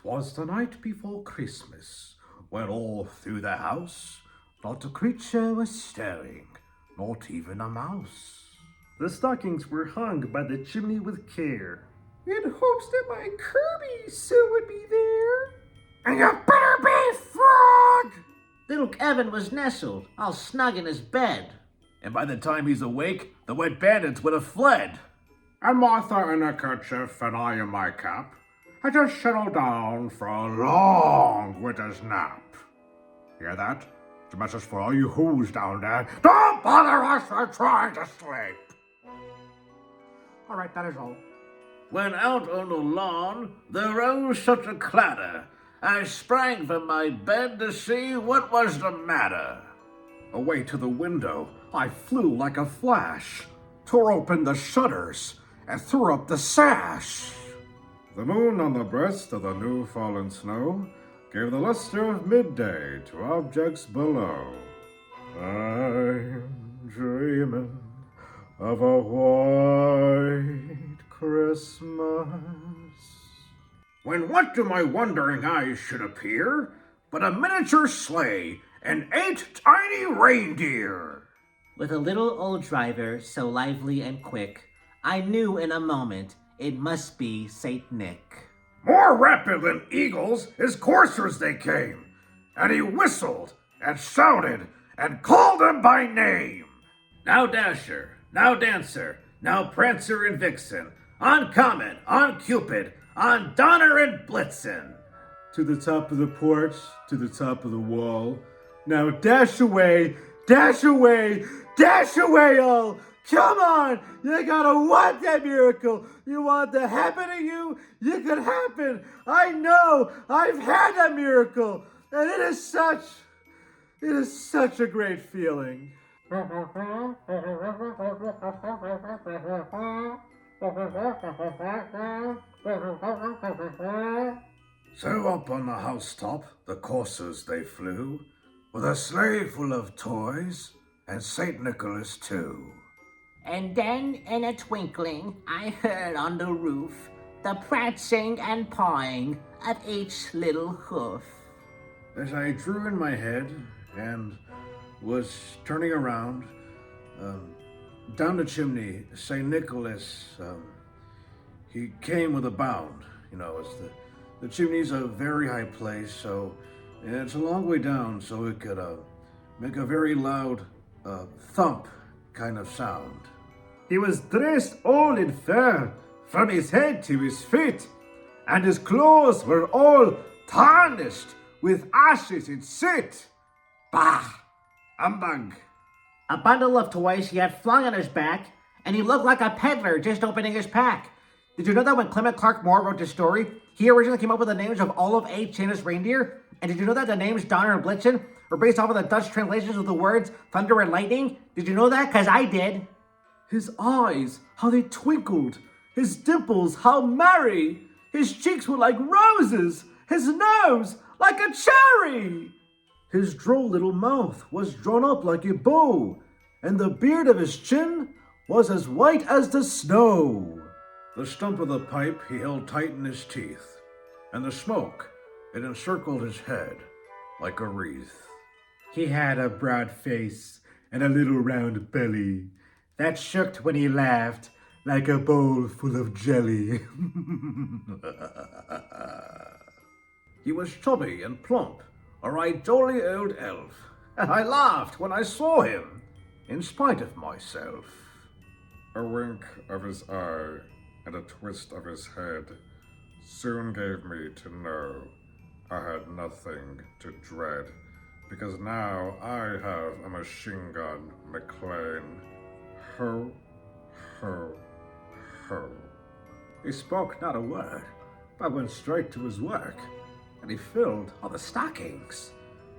'Twas the night before Christmas, when all through the house not a creature was stirring, not even a mouse. The stockings were hung by the chimney with care, in hopes that my Kirby soon would be there. And you better be, Frog! Little Kevin was nestled, all snug in his bed. And by the time he's awake, the wet bandits would have fled. And Martha in her kerchief and I in my cap had just settled down for a long winter's nap. Hear that? It's a message for all you who's down there. Don't bother us, we're trying to sleep. All right, that is all. When out on the lawn, there rose such a clatter, I sprang from my bed to see what was the matter. Away to the window, I flew like a flash, tore open the shutters, and threw up the sash. The moon on the breast of the new fallen snow gave the luster of midday to objects below. I'm dreaming of a white Christmas, when what to my wondering eyes should appear but a miniature sleigh and 8 tiny reindeer. With a little old driver so lively and quick, I knew in a moment it must be Saint Nick. More rapid than eagles, his coursers they came, and he whistled and shouted and called them by name. Now Dasher, now Dancer, now Prancer and Vixen, on Comet, on Cupid, on Donner and Blitzen. To the top of the porch, to the top of the wall. Now dash away, dash away, dash away all. Come on, you gotta want that miracle. You want it to happen to you? You could happen. I know, I've had that miracle. And it is such a great feeling. So up on the housetop, the coursers they flew, with a sleigh full of toys, and St. Nicholas too. And then in a twinkling, I heard on the roof the prancing and pawing of each little hoof. As I drew in my head and was turning around, down the chimney, St. Nicholas, he came with a bound. You know, the chimney's a very high place, so and it's a long way down, so it could make a very loud thump kind of sound. He was dressed all in fur, from his head to his feet, and his clothes were all tarnished with ashes and soot. Bah! Humbug! A bundle of toys he had flung on his back, and he looked like a peddler just opening his pack. Did you know that when Clement Clarke Moore wrote this story, he originally came up with the names of all of 8 Santa's reindeer? And did you know that the names Donner and Blitzen were based off of the Dutch translations of the words thunder and lightning? Did you know that? 'Cause I did. His eyes, how they twinkled. His dimples, how merry. His cheeks were like roses. His nose, like a cherry. His droll little mouth was drawn up like a bow, and the beard of his chin was as white as the snow. The stump of the pipe he held tight in his teeth, and the smoke, it encircled his head like a wreath. He had a broad face and a little round belly that shook when he laughed like a bowl full of jelly. He was chubby and plump, a right jolly old elf, and I laughed when I saw him, in spite of myself. A wink of his eye and a twist of his head soon gave me to know I had nothing to dread, because now I have a machine gun McLean. Ho, ho, ho. He spoke not a word, but went straight to his work, and he filled all the stockings.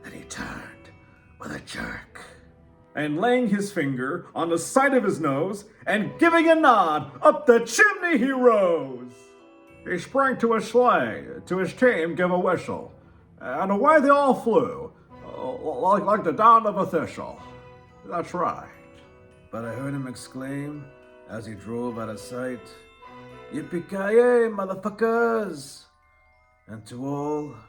Then he turned with a jerk, and laying his finger on the side of his nose, and giving a nod, up the chimney he rose. He sprang to his sleigh, to his team gave a whistle, and away they all flew, like the down of a thistle. That's right. But I heard him exclaim, as he drove out of sight, "Yippee-ki-yay, motherfuckers!" and to all